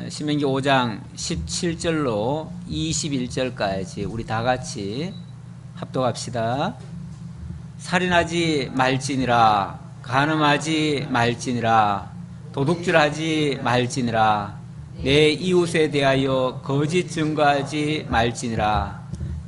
신명기 5장 17절로 21절까지 우리 다 같이 합독합시다. 살인하지 말지니라, 간음하지 말지니라, 도둑질하지 말지니라, 내 이웃에 대하여 거짓 증거하지 말지니라,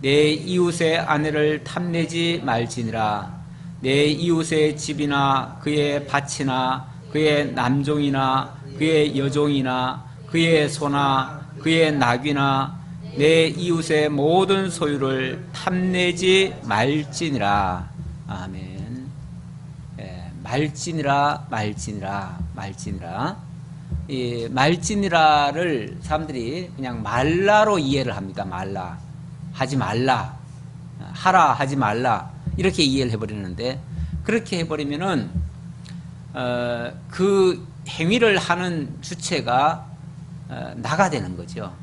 내 이웃의 아내를 탐내지 말지니라, 내 이웃의 집이나 그의 밭이나 그의 남종이나 그의 여종이나 그의 소나 그의 나귀나 내 이웃의 모든 소유를 탐내지 말지니라. 아멘. 말지니라, 말지니라, 말지니라. 이 말지니라를 사람들이 그냥 말라로 이해를 합니다. 말라. 하지 말라. 하라, 하지 말라. 이렇게 이해를 해버리는데, 그렇게 해버리면은, 그 행위를 하는 주체가 나가 되는 거죠.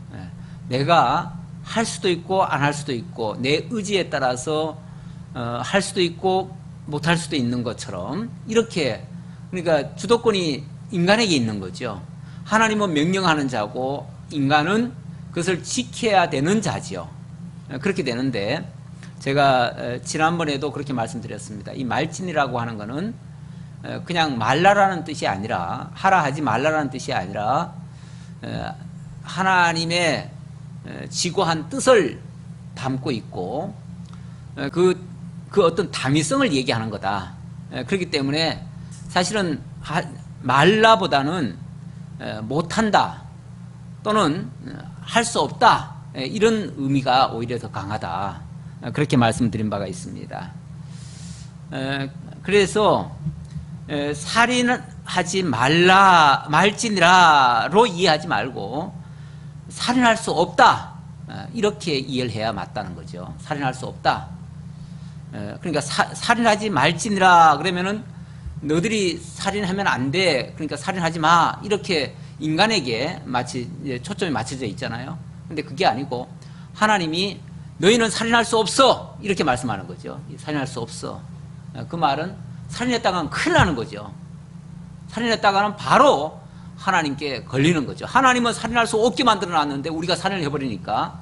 내가 할 수도 있고 안 할 수도 있고 내 의지에 따라서 할 수도 있고 못 할 수도 있는 것처럼, 이렇게, 그러니까 주도권이 인간에게 있는 거죠. 하나님은 명령하는 자고 인간은 그것을 지켜야 되는 자지요. 그렇게 되는데, 제가 지난번에도 그렇게 말씀드렸습니다. 이 말진이라고 하는 거는 그냥 말라라는 뜻이 아니라, 하라 하지 말라라는 뜻이 아니라 하나님의 지고한 뜻을 담고 있고, 그 어떤 당위성을 얘기하는 거다. 그렇기 때문에 사실은 말라보다는 못한다 또는 할 수 없다, 이런 의미가 오히려 더 강하다. 그렇게 말씀드린 바가 있습니다. 그래서 살인하지 말라, 말지니라로 이해하지 말고 살인할 수 없다, 이렇게 이해를 해야 맞다는 거죠. 살인할 수 없다. 그러니까 살인하지 말지니라 그러면은 너들이 살인하면 안 돼, 그러니까 살인하지 마, 이렇게 인간에게 마치 초점이 맞춰져 있잖아요. 근데 그게 아니고 하나님이 너희는 살인할 수 없어, 이렇게 말씀하는 거죠. 살인할 수 없어. 그 말은 살인했다가는 큰일 나는 거죠. 살인했다가는 바로 하나님께 걸리는 거죠. 하나님은 살인할 수 없게 만들어 놨는데 우리가 살인을 해버리니까,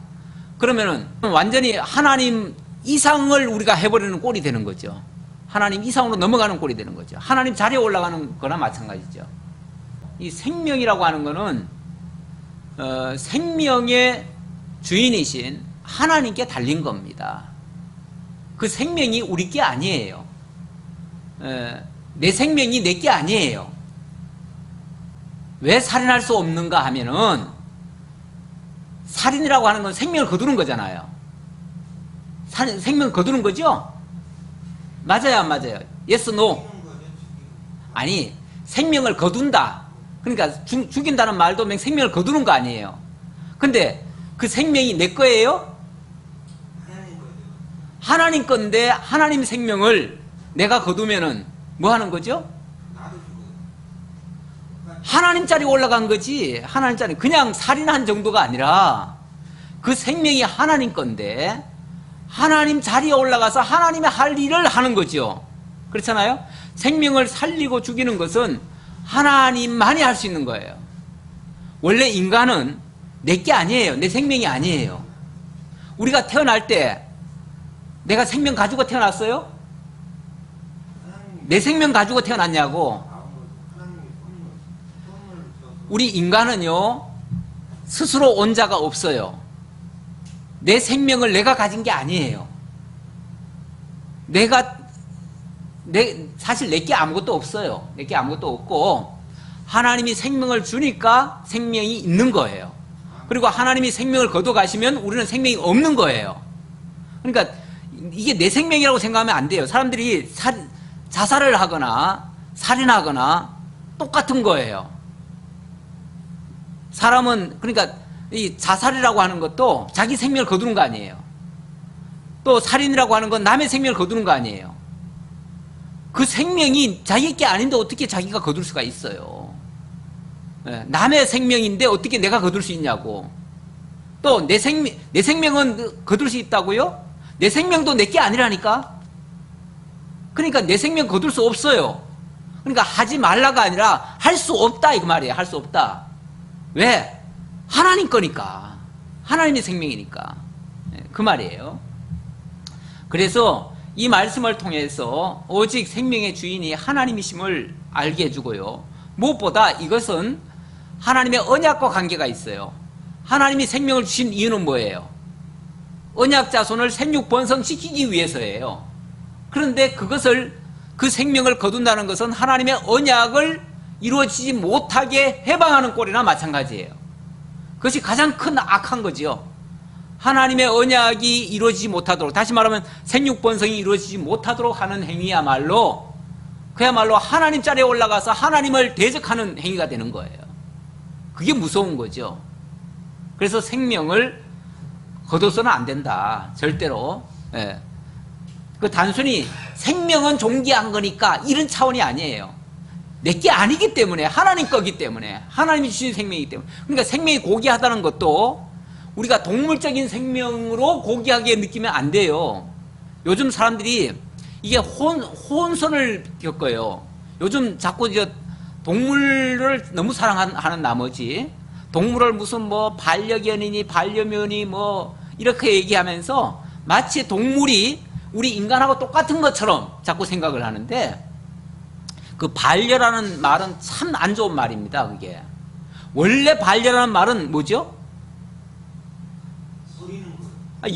그러면은 완전히 하나님 이상을 우리가 해버리는 꼴이 되는 거죠. 하나님 이상으로 넘어가는 꼴이 되는 거죠. 하나님 자리에 올라가는 거나 마찬가지죠. 이 생명이라고 하는 거는 생명의 주인이신 하나님께 달린 겁니다. 그 생명이 우리 게 아니에요. 내 생명이 내 게 아니에요. 왜 살인할 수 없는가 하면은, 살인이라고 하는 건 생명을 거두는 거잖아요. 생명을 거두는 거죠? 맞아요, 안 맞아요? Yes, no? 아니, 생명을 거둔다. 그러니까 죽인다는 말도 생명을 거두는 거 아니에요. 근데 그 생명이 내 거예요? 하나님 건데 하나님 생명을 내가 거두면은 뭐 하는 거죠? 하나님 자리에 올라간 거지. 하나님 자리, 그냥 살인한 정도가 아니라 그 생명이 하나님 건데 하나님 자리에 올라가서 하나님의 할 일을 하는 거죠. 그렇잖아요? 생명을 살리고 죽이는 것은 하나님만이 할 수 있는 거예요. 원래 인간은 내 게 아니에요. 내 생명이 아니에요. 우리가 태어날 때 내가 생명 가지고 태어났어요? 내 생명 가지고 태어났냐고. 우리 인간은요, 스스로 온 자가 없어요. 내 생명을 내가 가진 게 아니에요. 사실 내게 아무것도 없어요. 내게 아무것도 없고, 하나님이 생명을 주니까 생명이 있는 거예요. 그리고 하나님이 생명을 거둬가시면 우리는 생명이 없는 거예요. 그러니까 이게 내 생명이라고 생각하면 안 돼요. 사람들이 자살을 하거나 살인하거나 똑같은 거예요. 사람은, 그러니까 이 자살이라고 하는 것도 자기 생명을 거두는 거 아니에요. 또 살인이라고 하는 건 남의 생명을 거두는 거 아니에요. 그 생명이 자기 게 아닌데 어떻게 자기가 거둘 수가 있어요. 남의 생명인데 어떻게 내가 거둘 수 있냐고. 또 내 생명은 거둘 수 있다고요? 내 생명도 내 게 아니라니까. 그러니까 내 생명 거둘 수 없어요. 그러니까 하지 말라가 아니라 할 수 없다, 이 말이에요. 할 수 없다. 왜? 하나님 거니까. 하나님의 생명이니까. 그 말이에요. 그래서 이 말씀을 통해서 오직 생명의 주인이 하나님이심을 알게 해주고요. 무엇보다 이것은 하나님의 언약과 관계가 있어요. 하나님이 생명을 주신 이유는 뭐예요? 언약 자손을 생육번성시키기 위해서예요. 그런데 그 생명을 거둔다는 것은 하나님의 언약을 이루어지지 못하게 해방하는 꼴이나 마찬가지예요. 그것이 가장 큰 악한 거지요. 하나님의 언약이 이루어지지 못하도록, 다시 말하면 생육번성이 이루어지지 못하도록 하는 행위야말로 그야말로 하나님 자리에 올라가서 하나님을 대적하는 행위가 되는 거예요. 그게 무서운 거죠. 그래서 생명을 거둬서는 안 된다. 절대로. 예. 그 단순히 생명은 존귀한 거니까 이런 차원이 아니에요. 내게 아니기 때문에, 하나님 거기 때문에, 하나님이 주신 생명이기 때문에. 그러니까 생명이 고귀하다는 것도 우리가 동물적인 생명으로 고귀하게 느끼면 안 돼요. 요즘 사람들이 이게 혼선을 겪어요. 요즘 자꾸 동물을 너무 사랑하는 나머지 동물을 무슨 뭐 반려견이니 반려묘니 뭐 이렇게 얘기하면서 마치 동물이 우리 인간하고 똑같은 것처럼 자꾸 생각을 하는데, 그 반려라는 말은 참 안 좋은 말입니다. 그게 원래 반려라는 말은 뭐죠?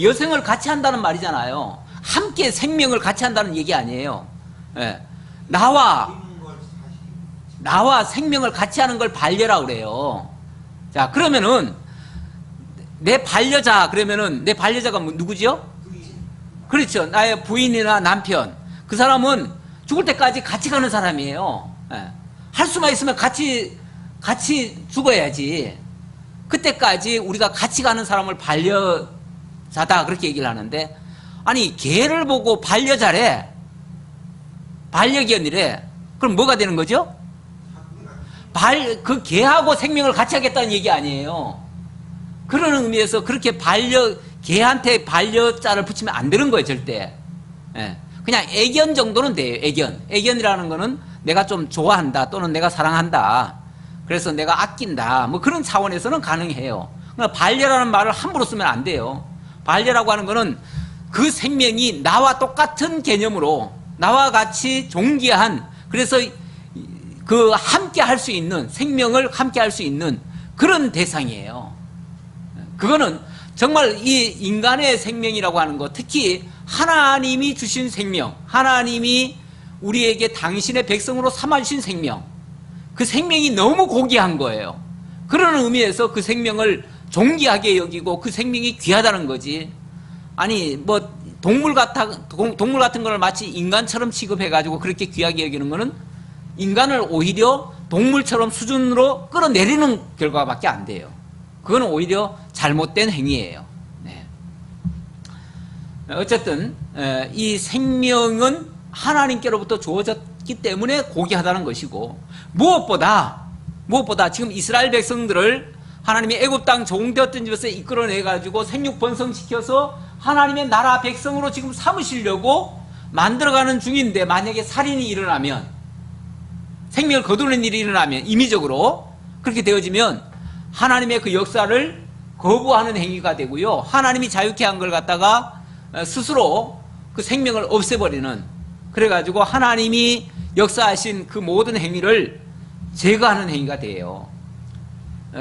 여생을 같이 한다는 말이잖아요. 함께 생명을 같이 한다는 얘기 아니에요. 예. 나와 생명을 같이 하는 걸 반려라고 그래요. 자, 그러면은 내 반려자, 그러면은 내 반려자가 누구죠? 그렇죠. 나의 부인이나 남편. 그 사람은 죽을 때까지 같이 가는 사람이에요. 예. 할 수만 있으면 같이 죽어야지. 그때까지 우리가 같이 가는 사람을 반려자다, 그렇게 얘기를 하는데, 아니 개를 보고 반려자래, 반려견이래. 그럼 뭐가 되는 거죠? 그 개하고 생명을 같이 하겠다는 얘기 아니에요. 그런 의미에서 그렇게 개한테 반려자를 붙이면 안 되는 거예요, 절대. 예. 그냥 애견 정도는 돼요. 애견이라는 거는 내가 좀 좋아한다, 또는 내가 사랑한다, 그래서 내가 아낀다, 뭐 그런 차원에서는 가능해요. 그러나 반려라는 말을 함부로 쓰면 안 돼요. 반려라고 하는 거는 그 생명이 나와 똑같은 개념으로, 나와 같이 존귀한, 그래서 그 함께 할 수 있는, 생명을 함께 할 수 있는 그런 대상이에요. 그거는 정말 이 인간의 생명이라고 하는 것, 특히 하나님이 주신 생명, 하나님이 우리에게 당신의 백성으로 삼아주신 생명, 그 생명이 너무 고귀한 거예요. 그런 의미에서 그 생명을 존귀하게 여기고 그 생명이 귀하다는 거지. 아니 뭐 동물 같은 걸 마치 인간처럼 취급해가지고 그렇게 귀하게 여기는 거는 인간을 오히려 동물처럼 수준으로 끌어내리는 결과밖에 안 돼요. 그거는 오히려 잘못된 행위예요. 네. 어쨌든 이 생명은 하나님께로부터 주어졌기 때문에 고귀하다는 것이고, 무엇보다 지금 이스라엘 백성들을 하나님이 애굽 땅 종되었던 집에서 이끌어내가지고 생육번성시켜서 하나님의 나라 백성으로 지금 삼으시려고 만들어가는 중인데, 만약에 살인이 일어나면, 생명을 거두는 일이 일어나면, 임의적으로 그렇게 되어지면 하나님의 그 역사를 거부하는 행위가 되고요, 하나님이 자유케 한 걸 갖다가 스스로 그 생명을 없애버리는, 그래가지고 하나님이 역사하신 그 모든 행위를 제거하는 행위가 돼요.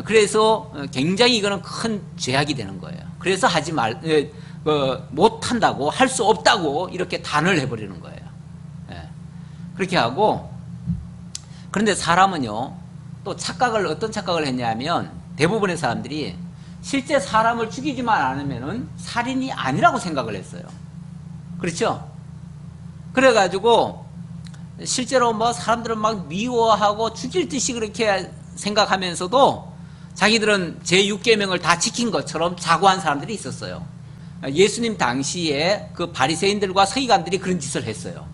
그래서 굉장히 이거는 큰 죄악이 되는 거예요. 그래서 못한다고, 할 수 없다고 이렇게 단을 해버리는 거예요. 그렇게 하고, 그런데 사람은요, 또 어떤 착각을 했냐면, 대부분의 사람들이 실제 사람을 죽이지만 않으면은 살인이 아니라고 생각을 했어요. 그렇죠? 그래가지고 실제로 뭐 사람들은 막 미워하고 죽일 듯이 그렇게 생각하면서도 자기들은 제6계명을 다 지킨 것처럼 자고한 사람들이 있었어요. 예수님 당시에 그 바리새인들과 서기관들이 그런 짓을 했어요.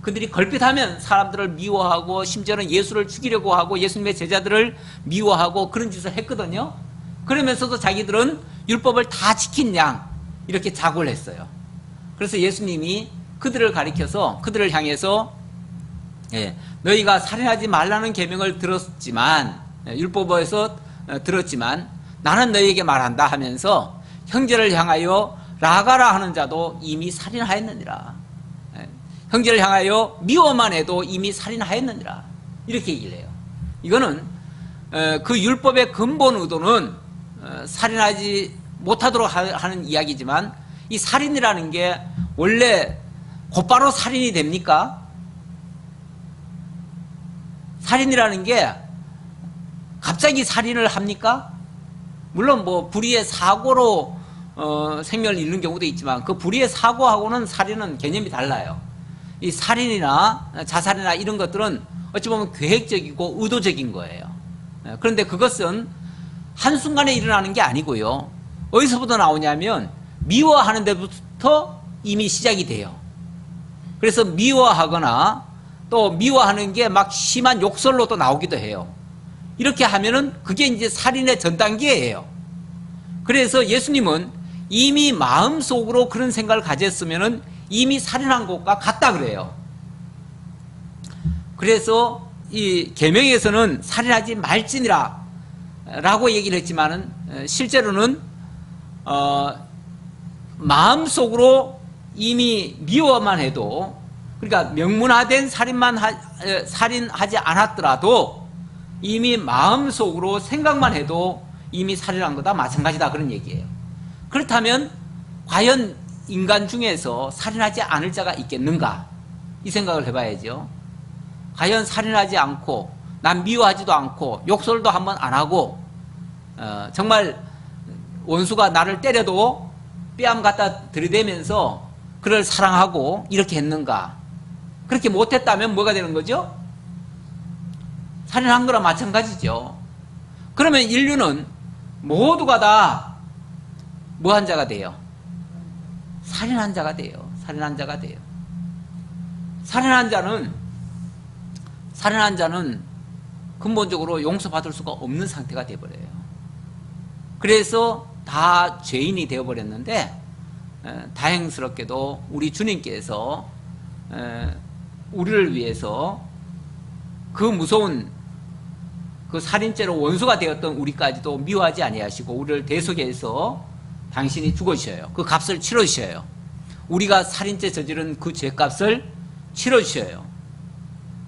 그들이 걸핏하면 사람들을 미워하고, 심지어는 예수를 죽이려고 하고 예수님의 제자들을 미워하고 그런 짓을 했거든요. 그러면서도 자기들은 율법을 다 지킨 양 이렇게 자고를 했어요. 그래서 예수님이 그들을 가리켜서, 그들을 향해서 너희가 살인하지 말라는 계명을 들었지만, 율법에서 들었지만 나는 너희에게 말한다 하면서 형제를 향하여 라가라 하는 자도 이미 살인하였느니라. 형제를 향하여 미워만 해도 이미 살인하였느니라. 이렇게 얘기를 해요. 이거는 그 율법의 근본 의도는 살인하지 못하도록 하는 이야기지만 이 살인이라는 게 원래 곧바로 살인이 됩니까? 살인이라는 게 갑자기 살인을 합니까? 물론 뭐 불의의 사고로 생명을 잃는 경우도 있지만 그 불의의 사고하고는 살인은 개념이 달라요. 이 살인이나 자살이나 이런 것들은 어찌 보면 계획적이고 의도적인 거예요. 그런데 그것은 한순간에 일어나는 게 아니고요. 어디서부터 나오냐면 미워하는 데부터 이미 시작이 돼요. 그래서 미워하거나 또 미워하는 게 막 심한 욕설로 또 나오기도 해요. 이렇게 하면은 그게 이제 살인의 전 단계예요. 그래서 예수님은 이미 마음속으로 그런 생각을 가졌으면은 이미 살인한 것과 같다 그래요. 그래서 이 계명에서는 살인하지 말지니라 라고 얘기를 했지만은 실제로는 마음속으로 이미 미워만 해도, 그러니까 명문화된 살인하지 않았더라도 이미 마음속으로 생각만 해도 이미 살인한 거다 마찬가지다 그런 얘기예요. 그렇다면 과연 인간 중에서 살인하지 않을 자가 있겠는가? 이 생각을 해봐야죠. 과연 살인하지 않고 난 미워하지도 않고 욕설도 한번 안 하고 정말 원수가 나를 때려도 뺨 갖다 들이대면서 그를 사랑하고 이렇게 했는가? 그렇게 못했다면 뭐가 되는 거죠? 살인한 거랑 마찬가지죠. 그러면 인류는 모두가 다 뭐한 자가 돼요? 살인한 자가 돼요. 살인한 자가 돼요. 살인한 자는 근본적으로 용서받을 수가 없는 상태가 되어버려요. 그래서 다 죄인이 되어버렸는데 다행스럽게도 우리 주님께서 우리를 위해서 그 무서운 그 살인죄로 원수가 되었던 우리까지도 미워하지 아니하시고 우리를 대속해서 당신이 죽으셔요. 그 값을 치러주셔요. 우리가 살인죄 저지른 그 죄값을 치러주셔요.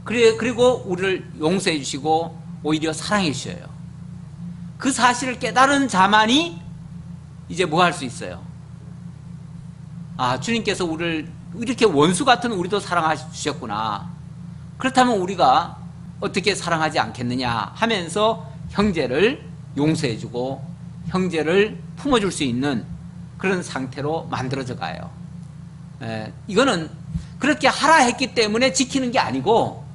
그리고 우리를 용서해 주시고 오히려 사랑해 주셔요. 그 사실을 깨달은 자만이 이제 뭐 할 수 있어요? 아, 주님께서 우리를 이렇게 원수 같은 우리도 사랑하셨구나. 그렇다면 우리가 어떻게 사랑하지 않겠느냐 하면서 형제를 용서해 주고 형제를 품어줄 수 있는 그런 상태로 만들어져 가요. 이거는 그렇게 하라 했기 때문에 지키는 게 아니고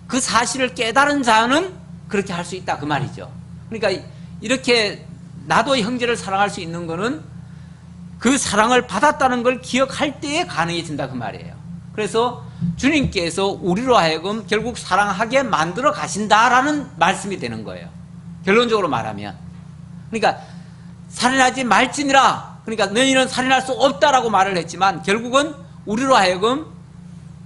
그 사실을 깨달은 자는 그렇게 할 수 있다 그 말이죠. 그러니까 이렇게 나도 형제를 사랑할 수 있는 거는 그 사랑을 받았다는 걸 기억할 때에 가능해진다 그 말이에요. 그래서 주님께서 우리로 하여금 결국 사랑하게 만들어 가신다라는 말씀이 되는 거예요. 결론적으로 말하면. 그러니까 살인하지 말지니라. 그러니까 너희는 살인할 수 없다라고 말을 했지만 결국은 우리로 하여금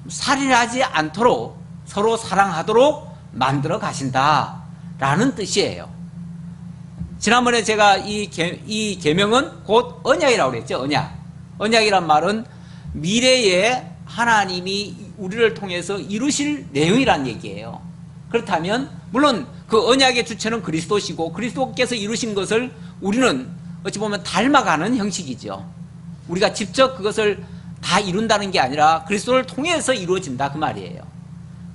살인하지 않도록 서로 사랑하도록 만들어 가신다라는 뜻이에요. 지난번에 제가 이 계명은 곧 언약이라고 그랬죠. 언약이란 말은 미래에 하나님이 우리를 통해서 이루실 내용이란 얘기예요. 그렇다면 물론 그 언약의 주체는 그리스도시고 그리스도께서 이루신 것을 우리는 어찌 보면 닮아가는 형식이죠. 우리가 직접 그것을 다 이룬다는 게 아니라 그리스도를 통해서 이루어진다 그 말이에요.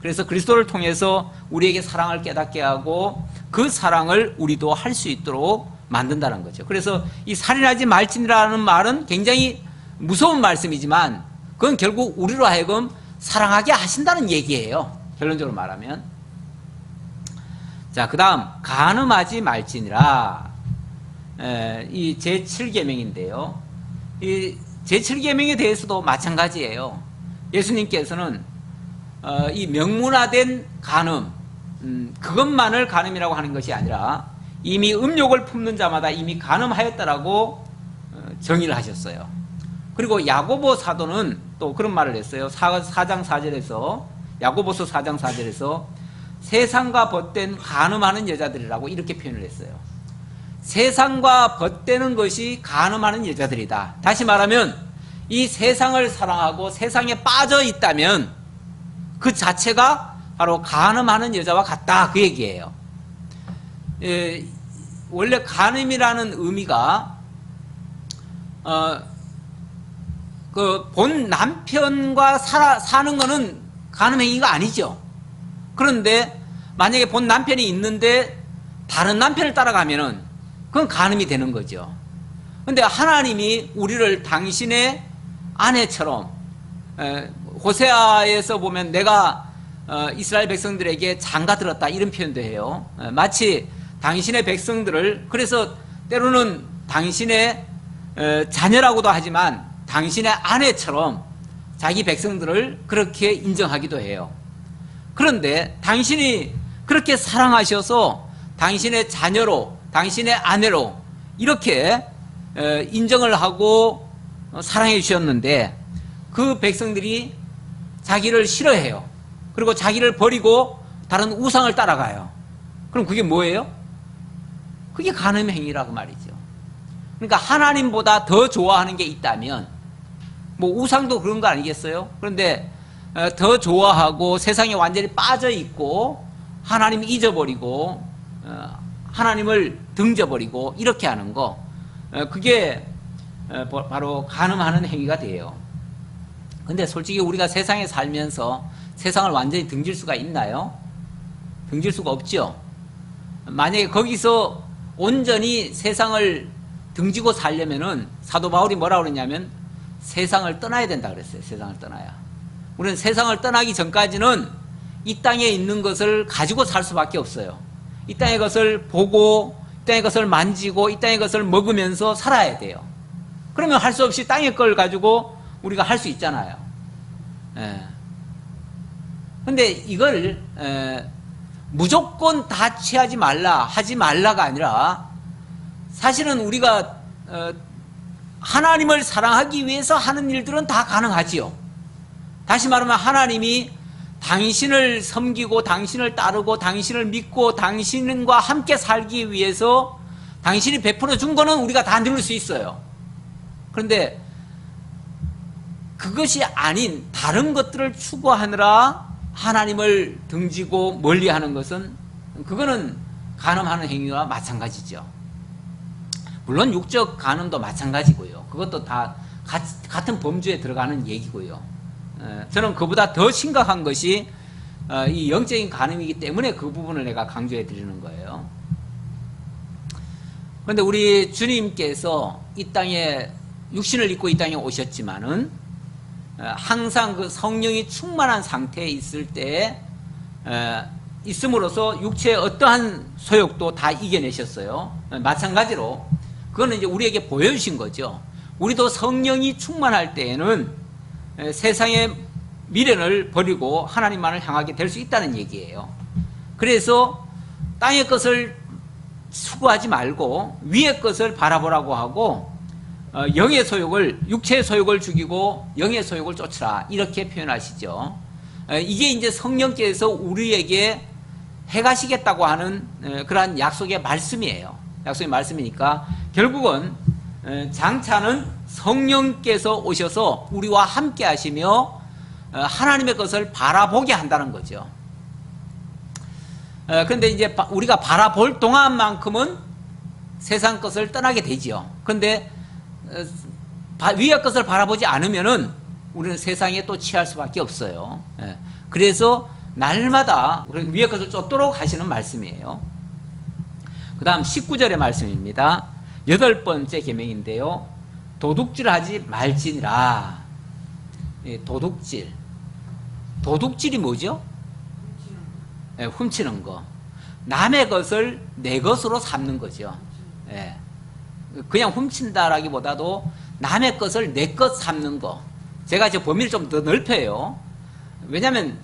그래서 그리스도를 통해서 우리에게 사랑을 깨닫게 하고 그 사랑을 우리도 할 수 있도록 만든다는 거죠. 그래서 이 살인하지 말지니라는 말은 굉장히 무서운 말씀이지만 그건 결국 우리로 하여금 사랑하게 하신다는 얘기예요. 결론적으로 말하면. 자, 그 다음 간음하지 말지니라. 이 제7계명인데요. 이 제7계명에 대해서도 마찬가지예요. 예수님께서는 이 명문화된 간음, 그것만을 간음이라고 하는 것이 아니라 이미 음욕을 품는 자마다 이미 간음하였다라고 정의를 하셨어요. 그리고 야고보 사도는 또 그런 말을 했어요. 4장 4절에서 야고보서 4장 4절에서 세상과 벗된 간음하는 여자들이라고 이렇게 표현을 했어요. 세상과 벗되는 것이 간음하는 여자들이다. 다시 말하면 이 세상을 사랑하고 세상에 빠져 있다면 그 자체가 바로 간음하는 여자와 같다, 그 얘기예요. 원래 간음이라는 의미가 그 본 남편과 사는 거는 간음 행위가 아니죠. 그런데 만약에 본 남편이 있는데 다른 남편을 따라가면은 그건 간음이 되는 거죠. 근데 하나님이 우리를 당신의 아내처럼, 호세아에서 보면 내가 이스라엘 백성들에게 장가 들었다, 이런 표현도 해요. 마치 당신의 백성들을, 그래서 때로는 당신의 자녀라고도 하지만 당신의 아내처럼 자기 백성들을 그렇게 인정하기도 해요. 그런데 당신이 그렇게 사랑하셔서 당신의 자녀로, 당신의 아내로 이렇게 인정을 하고 사랑해 주셨는데 그 백성들이 자기를 싫어해요. 그리고 자기를 버리고 다른 우상을 따라가요. 그럼 그게 뭐예요? 그게 간음 행위라고 말이죠. 그러니까 하나님보다 더 좋아하는 게 있다면, 뭐 우상도 그런 거 아니겠어요? 그런데 더 좋아하고 세상에 완전히 빠져 있고 하나님 잊어버리고 하나님을 등져버리고 이렇게 하는 거, 그게 바로 간음하는 행위가 돼요. 근데 솔직히 우리가 세상에 살면서 세상을 완전히 등질 수가 있나요? 등질 수가 없죠. 만약에 거기서 온전히 세상을 등지고 살려면은 사도 바울이 뭐라고 그랬냐면 세상을 떠나야 된다 그랬어요. 세상을 떠나야. 우리는 세상을 떠나기 전까지는 이 땅에 있는 것을 가지고 살 수밖에 없어요. 이 땅의 것을 보고, 이 땅의 것을 만지고, 이 땅의 것을 먹으면서 살아야 돼요. 그러면 할 수 없이 땅의 걸 가지고 우리가 할 수 있잖아요. 근데 이걸 무조건 다 취하지 말라, 하지 말라가 아니라 사실은 우리가 하나님을 사랑하기 위해서 하는 일들은 다 가능하지요. 다시 말하면 하나님이 당신을 섬기고 당신을 따르고 당신을 믿고 당신과 함께 살기 위해서 당신이 베풀어 준 거는 우리가 다 누릴 수 있어요. 그런데 그것이 아닌 다른 것들을 추구하느라 하나님을 등지고 멀리하는 것은, 그거는 간음하는 행위와 마찬가지죠. 물론 육적 간음도 마찬가지고요. 그것도 다 같은 범주에 들어가는 얘기고요. 저는 그보다 더 심각한 것이 이 영적인 간음이기 때문에 그 부분을 내가 강조해 드리는 거예요. 그런데 우리 주님께서 이 땅에 육신을 입고 이 땅에 오셨지만은 항상 그 성령이 충만한 상태에 있을 때 있음으로써 육체의 어떠한 소욕도 다 이겨내셨어요. 마찬가지로 그거는 이제 우리에게 보여주신 거죠. 우리도 성령이 충만할 때에는 세상의 미련을 버리고 하나님만을 향하게 될 수 있다는 얘기예요. 그래서 땅의 것을 추구하지 말고 위의 것을 바라보라고 하고 영의 소욕을, 육체의 소욕을 죽이고 영의 소욕을 쫓으라, 이렇게 표현하시죠. 이게 이제 성령께서 우리에게 해가시겠다고 하는 그러한 약속의 말씀이에요. 약속의 말씀이니까 결국은 장차는 성령께서 오셔서 우리와 함께 하시며 하나님의 것을 바라보게 한다는 거죠. 그런데 이제 우리가 바라볼 동안만큼은 세상 것을 떠나게 되지요. 그런데 위의 것을 바라보지 않으면은 우리는 세상에 또 취할 수밖에 없어요. 그래서 날마다 위의 것을 쫓도록 하시는 말씀이에요. 그 다음 19절의 말씀입니다. 8번째 계명인데요. 도둑질하지 말지니라. 도둑질. 도둑질이 뭐죠? 훔치는 거. 남의 것을 내 것으로 삼는 거죠. 그냥 훔친다라기보다도 남의 것을 내 것 삼는 거. 제가 이제 범위를 좀 더 넓혀요. 왜냐하면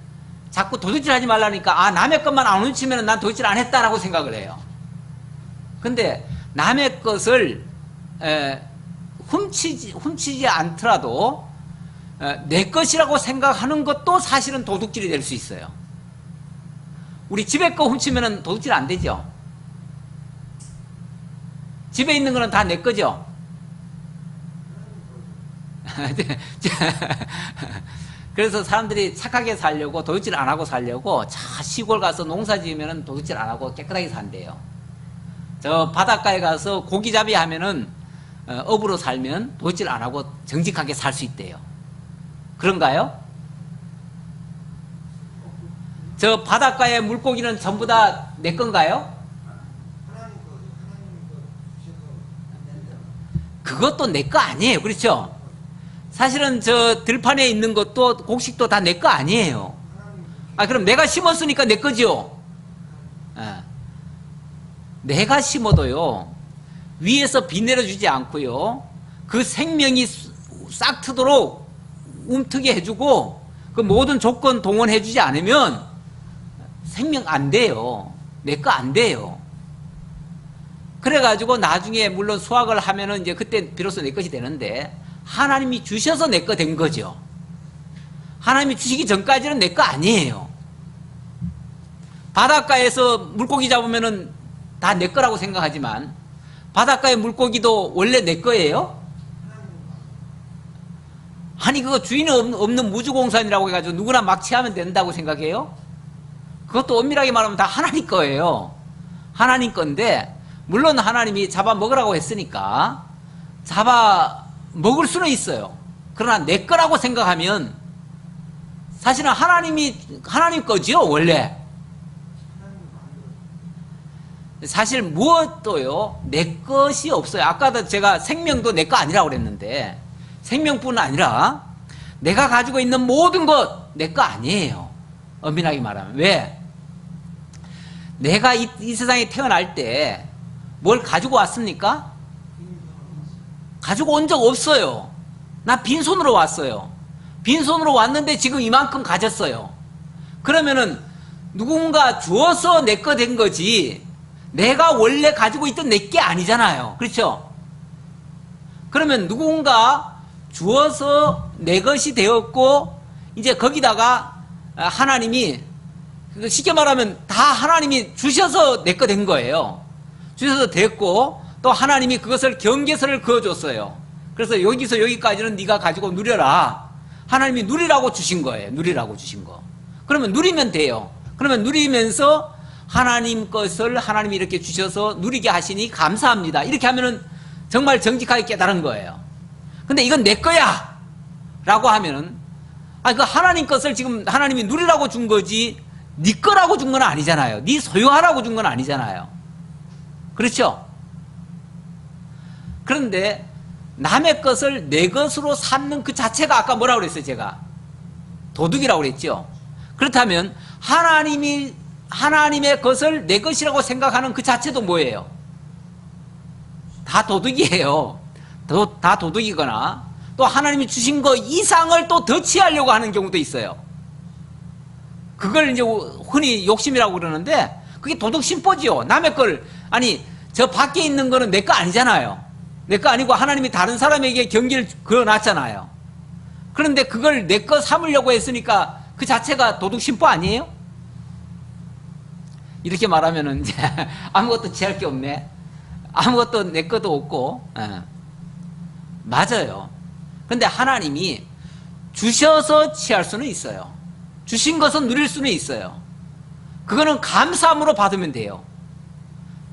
자꾸 도둑질 하지 말라니까 남의 것만 안 훔치면 난 도둑질 안 했다라고 생각을 해요. 근데 남의 것을 훔치지 않더라도 내 것이라고 생각하는 것도 사실은 도둑질이 될 수 있어요. 우리 집에 거 훔치면 도둑질 안 되죠. 집에 있는 거는 다 내 거죠. 그래서 사람들이 착하게 살려고 도둑질 안 하고 살려고 시골 가서 농사 지으면 도둑질 안 하고 깨끗하게 산대요. 저 바닷가에 가서 고기잡이 하면은 업으로 살면 도둑질 안 하고 정직하게 살 수 있대요. 그런가요? 저 바닷가의 물고기는 전부 다 내 건가요? 그것도 내 거 아니에요. 그렇죠? 사실은 저 들판에 있는 것도 곡식도 다 내 거 아니에요. 그럼 내가 심었으니까 내 거죠. 내가 심어도요, 위에서 비 내려주지 않고요, 그 생명이 싹 트도록 움트게 해주고 그 모든 조건 동원해주지 않으면 생명 안 돼요. 내 거 안 돼요. 그래가지고 나중에 물론 수확을 하면은 이제 그때 비로소 내 것이 되는데, 하나님이 주셔서 내 거 된 거죠. 하나님이 주시기 전까지는 내 거 아니에요. 바닷가에서 물고기 잡으면은 다 내 거라고 생각하지만 바닷가의 물고기도 원래 내 거예요? 아니 그거 주인 없는 무주공산이라고 해가지고 누구나 막 취하면 된다고 생각해요? 그것도 엄밀하게 말하면 다 하나님 거예요. 하나님 건데, 물론 하나님이 잡아 먹으라고 했으니까 잡아 먹을 수는 있어요. 그러나 내 거라고 생각하면 사실은 하나님 거지요, 원래. 사실 무엇도요, 내 것이 없어요. 아까도 제가 생명도 내 거 아니라고 그랬는데, 생명뿐 아니라 내가 가지고 있는 모든 것 내 거 아니에요. 엄밀하게 말하면. 왜? 내가 이 세상에 태어날 때 뭘 가지고 왔습니까? 가지고 온 적 없어요. 나 빈손으로 왔어요. 빈손으로 왔는데 지금 이만큼 가졌어요. 그러면은 누군가 주어서 내 거 된 거지, 내가 원래 가지고 있던 내 게 아니잖아요. 그렇죠? 그러면 누군가 주어서 내 것이 되었고, 이제 거기다가 하나님이, 쉽게 말하면 다 하나님이 주셔서 내 거 된 거예요. 주셔서 됐고, 또 하나님이 그것을 경계선을 그어줬어요. 그래서 여기서 여기까지는 네가 가지고 누려라. 하나님이 누리라고 주신 거예요. 누리라고 주신 거. 그러면 누리면 돼요. 그러면 누리면서 하나님 것을 하나님이 이렇게 주셔서 누리게 하시니 감사합니다. 이렇게 하면은 정말 정직하게 깨달은 거예요. 근데 이건 내 거야! 라고 하면은, 그 하나님 것을 지금 하나님이 누리라고 준 거지, 네 거라고 준 건 아니잖아요. 네 소유하라고 준 건 아니잖아요. 그렇죠? 그런데 남의 것을 내 것으로 삼는 그 자체가 아까 뭐라고 그랬어요, 제가? 도둑이라고 그랬죠? 그렇다면 하나님의 것을 내 것이라고 생각하는 그 자체도 뭐예요? 다 도둑이에요. 다 도둑이거나, 또 하나님이 주신 거 이상을 또 더 취하려고 하는 경우도 있어요. 그걸 이제 흔히 욕심이라고 그러는데, 그게 도둑 심보지요. 남의 걸, 저 밖에 있는 거는 내 거 아니잖아요. 내 거 아니고 하나님이 다른 사람에게 경기를 그어놨잖아요. 그런데 그걸 내 거 삼으려고 했으니까 그 자체가 도둑 심보 아니에요? 이렇게 말하면은 이제 아무것도 취할 게 없네. 아무것도 내 것도 없고. 맞아요. 근데 하나님이 주셔서 취할 수는 있어요. 주신 것은 누릴 수는 있어요. 그거는 감사함으로 받으면 돼요.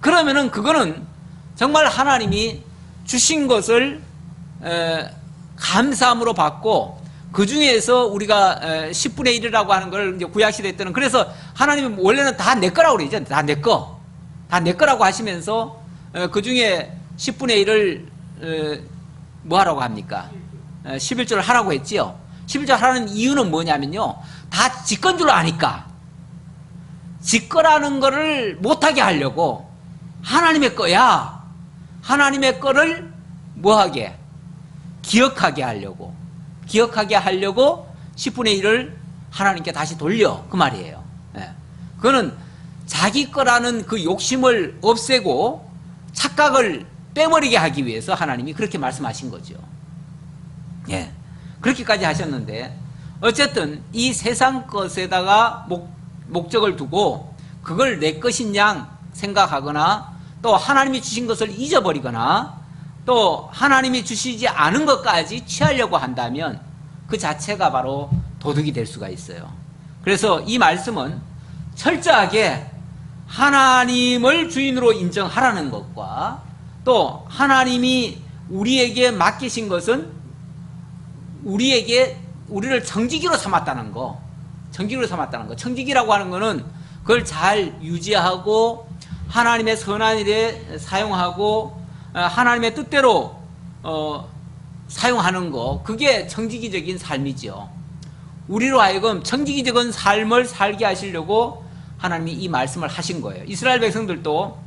그러면은 그거는 정말 하나님이 주신 것을 감사함으로 받고, 그 중에서 우리가 10분의 1이라고 하는 걸 이제 구약시대 때는, 그래서 하나님은 원래는 다 내 거라고 그러죠. 다 내 거. 다 내 거라고 하시면서 그 중에 10분의 1을 뭐 하라고 합니까? 11조를 하라고 했지요. 11조 하라는 이유는 뭐냐면요, 다 지 건 줄 아니까. 지 거라는 거를 못하게 하려고, 하나님의 거야. 하나님의 거를 뭐하게? 기억하게 하려고. 기억하게 하려고 10분의 1을 하나님께 다시 돌려. 그 말이에요. 그거는 자기 거라는 그 욕심을 없애고 착각을 빼버리게 하기 위해서 하나님이 그렇게 말씀하신 거죠. 예. 그렇게까지 하셨는데, 어쨌든 이 세상 것에다가 목적을 두고 그걸 내 것인 양 생각하거나, 또 또 하나님이 주신 것을 잊어버리거나 또 하나님이 주시지 않은 것까지 취하려고 한다면 그 자체가 바로 도둑이 될 수가 있어요. 그래서 이 말씀은 철저하게 하나님을 주인으로 인정하라는 것과 또 하나님이 우리에게 맡기신 것은 우리를 청지기로 삼았다는 거. 청지기로 삼았다는 거. 청지기라고 하는 거는 그걸 잘 유지하고 하나님의 선한 일에 사용하고 하나님의 뜻대로 사용하는 거. 그게 청지기적인 삶이죠. 우리로 하여금 청지기적인 삶을 살게 하시려고 하나님이 이 말씀을 하신 거예요. 이스라엘 백성들도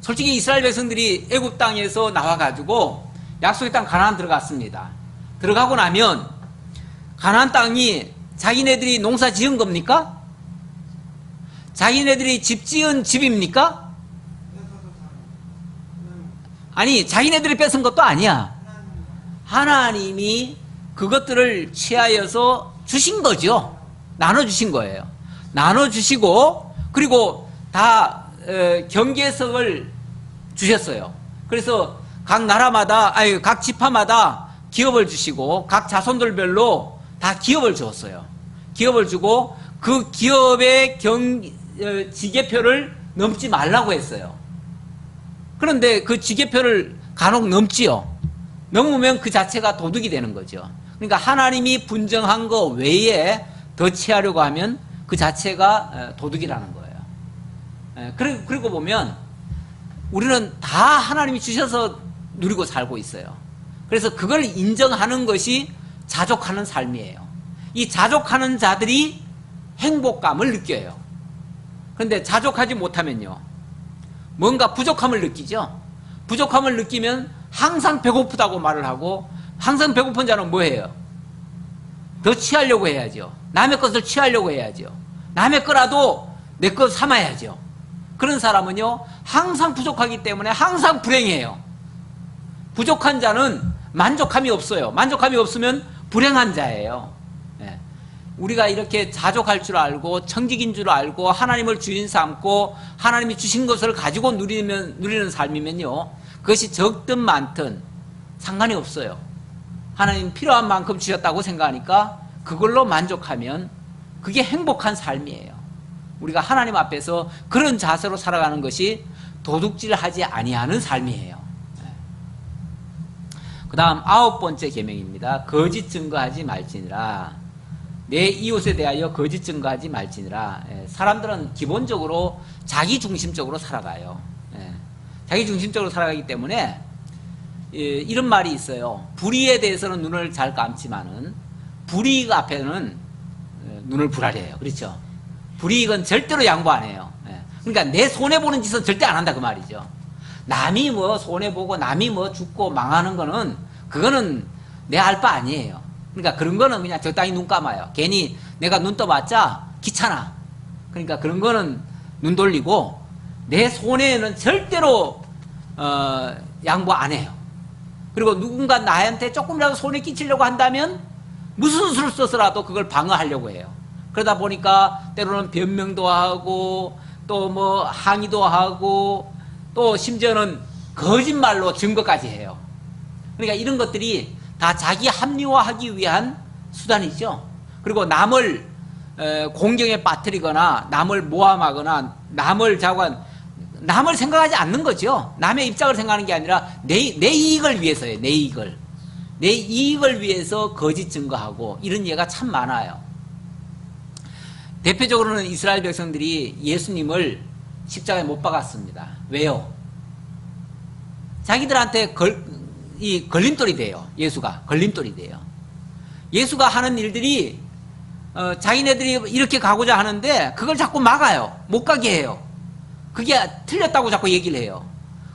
솔직히 이스라엘 백성들이 애굽 땅에서 나와가지고 약속의 땅 가나안 들어갔습니다. 들어가고 나면 가나안 땅이 자기네들이 농사 지은 겁니까? 자기네들이 집 지은 집입니까? 아니, 자기네들이 뺏은 것도 아니야. 하나님이 그것들을 취하여서 주신 거죠. 나눠주신 거예요. 나눠주시고 그리고 다 경계석을 주셨어요. 그래서 각 나라마다 각 지파마다 기업을 주시고 각 자손들별로 다 기업을 주었어요. 기업을 주고 그 기업의 지계표를 넘지 말라고 했어요. 그런데 그 지계표를 간혹 넘지요. 넘으면 그 자체가 도둑이 되는 거죠. 그러니까 하나님이 분정한 거 외에 더 취하려고 하면 그 자체가 도둑이라는 거예요. 그리고 보면 우리는 다 하나님이 주셔서 누리고 살고 있어요. 그래서 그걸 인정하는 것이 자족하는 삶이에요. 이 자족하는 자들이 행복감을 느껴요. 그런데 자족하지 못하면요, 뭔가 부족함을 느끼죠. 부족함을 느끼면 항상 배고프다고 말을 하고, 항상 배고픈 자는 뭐예요? 더 취하려고 해야죠. 남의 것을 취하려고 해야죠. 남의 거라도 내 것 삼아야죠. 그런 사람은요, 항상 부족하기 때문에 항상 불행해요. 부족한 자는 만족함이 없어요. 만족함이 없으면 불행한 자예요. 네. 우리가 이렇게 자족할 줄 알고 청직인 줄 알고 하나님을 주인 삼고 하나님이 주신 것을 가지고 누리는 삶이면요, 그것이 적든 많든 상관이 없어요. 하나님 필요한 만큼 주셨다고 생각하니까 그걸로 만족하면 그게 행복한 삶이에요. 우리가 하나님 앞에서 그런 자세로 살아가는 것이 도둑질하지 아니하는 삶이에요. 그 다음 9번째 계명입니다. 거짓 증거하지 말지니라. 내 이웃에 대하여 거짓 증거하지 말지니라. 사람들은 기본적으로 자기중심적으로 살아가요. 자기중심적으로 살아가기 때문에 이런 말이 있어요. 불의에 대해서는 눈을 잘 감지만은 불이익 앞에는 눈을 불하려 해요. 그렇죠? 불이익은 절대로 양보 안 해요. 그러니까 내 손해보는 짓은 절대 안 한다 그 말이죠. 남이 뭐 손해보고 남이 뭐 죽고 망하는 거는 그거는 내 알 바 아니에요. 그러니까 그런 거는 그냥 적당히 눈 감아요. 괜히 내가 눈 떠봤자 귀찮아. 그러니까 그런 거는 눈 돌리고 내 손해는 절대로 양보 안 해요. 그리고 누군가 나한테 조금이라도 손해 끼치려고 한다면 무슨 수를 써서라도 그걸 방어하려고 해요. 그러다 보니까 때로는 변명도 하고 또 뭐 항의도 하고 또 심지어는 거짓말로 증거까지 해요. 그러니까 이런 것들이 다 자기 합리화하기 위한 수단이죠. 그리고 남을 공경에 빠뜨리거나 남을 모함하거나 남을 생각하지 않는 거죠. 남의 입장을 생각하는 게 아니라 내 이익을 위해서예요. 내 이익을 위해서 거짓 증거하고 이런 예가 참 많아요. 대표적으로는 이스라엘 백성들이 예수님을 십자가에 못 박았습니다. 왜요? 자기들한테 걸림돌이 돼요. 예수가 걸림돌이 돼요. 예수가 하는 일들이 자기네들이 이렇게 가고자 하는데 그걸 자꾸 막아요. 못 가게 해요. 그게 틀렸다고 자꾸 얘기를 해요.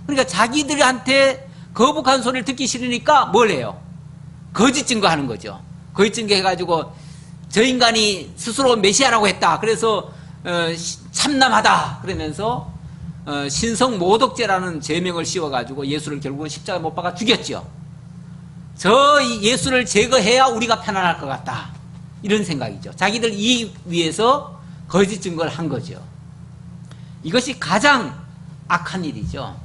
그러니까 자기들한테 거북한 소리를 듣기 싫으니까 뭘 해요? 거짓 증거하는 거죠. 거짓 증거해가지고 저 인간이 스스로 메시아라고 했다. 그래서 참남하다. 그러면서 신성모독죄라는 죄명을 씌워가지고 예수를 결국은 십자가에 못 박아 죽였죠. 저 예수를 제거해야 우리가 편안할 것 같다. 이런 생각이죠. 자기들 이익 위해서 거짓 증거를 한 거죠. 이것이 가장 악한 일이죠.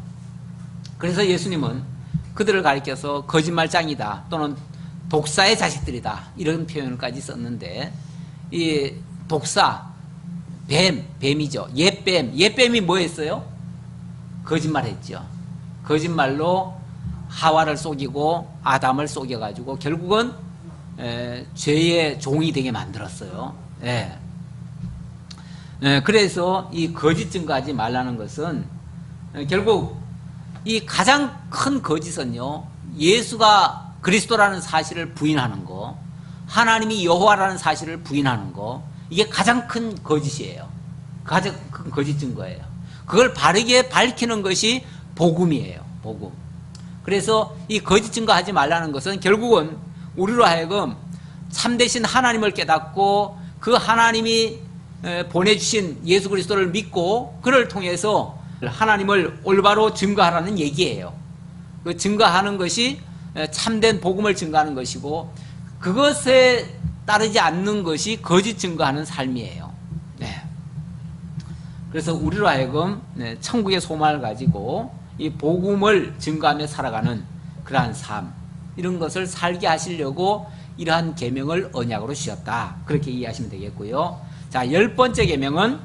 그래서 예수님은 그들을 가리켜서 거짓말장이다 또는 독사의 자식들이다 이런 표현까지 썼는데, 이 독사, 뱀이죠. 옛뱀이 뭐 했어요? 거짓말했죠. 거짓말로 하와를 속이고 아담을 속여가지고 결국은 죄의 종이 되게 만들었어요. 그래서 이 거짓 증거하지 말라는 것은 결국 이 가장 큰 거짓은요, 예수가 그리스도라는 사실을 부인하는 거, 하나님이 여호와라는 사실을 부인하는 거, 이게 가장 큰 거짓이에요. 가장 큰 거짓 증거예요. 그걸 바르게 밝히는 것이 복음이에요. 복음. 그래서 이 거짓 증거하지 말라는 것은 결국은 우리로 하여금 참되신 하나님을 깨닫고 그 하나님이 보내주신 예수 그리스도를 믿고 그를 통해서 하나님을 올바로 증거하라는 얘기예요. 그 증거하는 것이 참된 복음을 증거하는 것이고, 그것에 따르지 않는 것이 거짓 증거하는 삶이에요. 그래서 우리로 하여금 천국의 소망을 가지고 이 복음을 증거하며 살아가는 그러한 삶, 이런 것을 살게 하시려고 이러한 계명을 언약으로 주셨다, 그렇게 이해하시면 되겠고요. 자, 10번째 계명은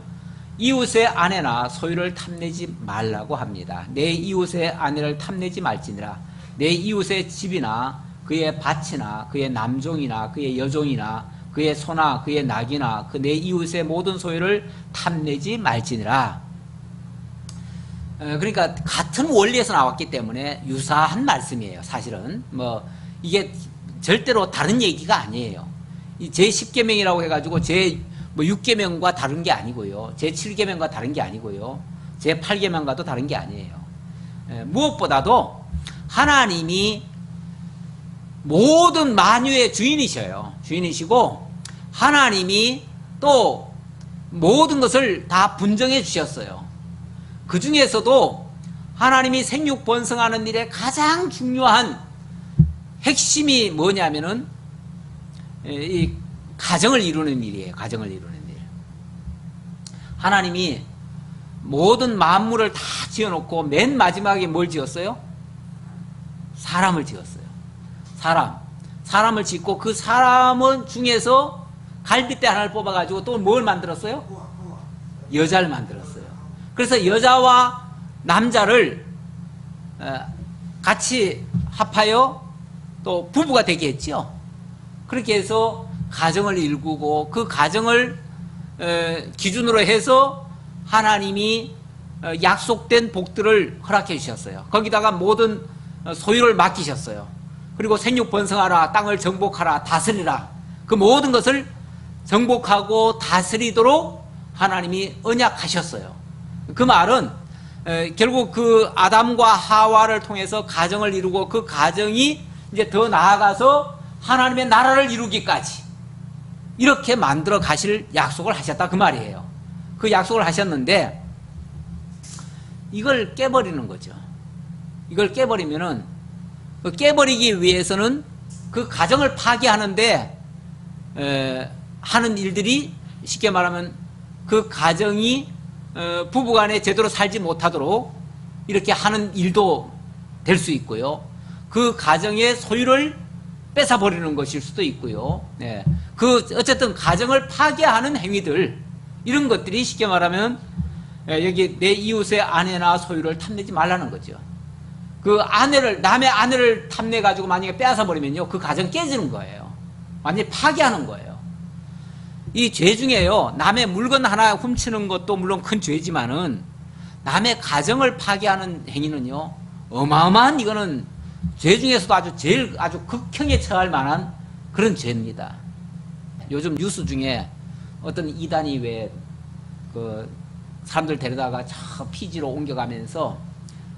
이웃의 아내나 소유를 탐내지 말라고 합니다. 내 이웃의 아내를 탐내지 말지니라. 내 이웃의 집이나 그의 밭이나 그의 남종이나 그의 여종이나 그의 소나 그의 낙이나 그 내 이웃의 모든 소유를 탐내지 말지니라. 그러니까 같은 원리에서 나왔기 때문에 유사한 말씀이에요. 사실은 뭐 이게 절대로 다른 얘기가 아니에요. 이 제10계명이라고 해가지고 제6계명과 다른 게 아니고요, 제7계명과 다른 게 아니고요, 제8계명과도 다른 게 아니에요. 무엇보다도 하나님이 모든 만유의 주인이시고 하나님이 또 모든 것을 다 분정해 주셨어요. 그 중에서도 하나님이 생육 번성하는 일에 가장 중요한 핵심이 뭐냐면은 이 가정을 이루는 일이에요. 가정을 이루는 일. 하나님이 모든 만물을 다 지어놓고 맨 마지막에 뭘 지었어요? 사람을 지었어요. 사람을 짓고 그 사람은 중에서 갈빗대 하나를 뽑아가지고 또 뭘 만들었어요? 여자를 만들었어요. 그래서 여자와 남자를 같이 합하여 또 부부가 되게 했죠. 그렇게 해서 가정을 일구고 그 가정을 기준으로 해서 하나님이 약속된 복들을 허락해 주셨어요. 거기다가 모든 소유를 맡기셨어요. 그리고 생육 번성하라, 땅을 정복하라, 다스리라, 그 모든 것을 정복하고 다스리도록 하나님이 언약하셨어요. 그 말은 결국 그 아담과 하와를 통해서 가정을 이루고 그 가정이 이제 더 나아가서 하나님의 나라를 이루기까지 이렇게 만들어 가실 약속을 하셨다, 그 말이에요. 그 약속을 하셨는데 이걸 깨버리는 거죠. 이걸 깨버리면은, 깨버리기 위해서는 그 가정을 파괴하는데 하는 일들이, 쉽게 말하면 그 가정이 부부간에 제대로 살지 못하도록 이렇게 하는 일도 될 수 있고요, 그 가정의 소유를 뺏어버리는 것일 수도 있고요. 그 어쨌든 가정을 파괴하는 행위들, 이런 것들이 쉽게 말하면 여기 내 이웃의 아내나 소유를 탐내지 말라는 거죠. 그 아내를, 남의 아내를 탐내 가지고 만약에 빼앗아 버리면요, 그 가정 깨지는 거예요. 완전히 파괴하는 거예요. 이 죄 중에요, 남의 물건 하나 훔치는 것도 물론 큰 죄지만은 남의 가정을 파괴하는 행위는요, 어마어마한, 이거는 죄 중에서도 아주 극형에 처할 만한 그런 죄입니다. 요즘 뉴스 중에 어떤 이단이 왜 그 사람들 데려다가 저 피지로 옮겨가면서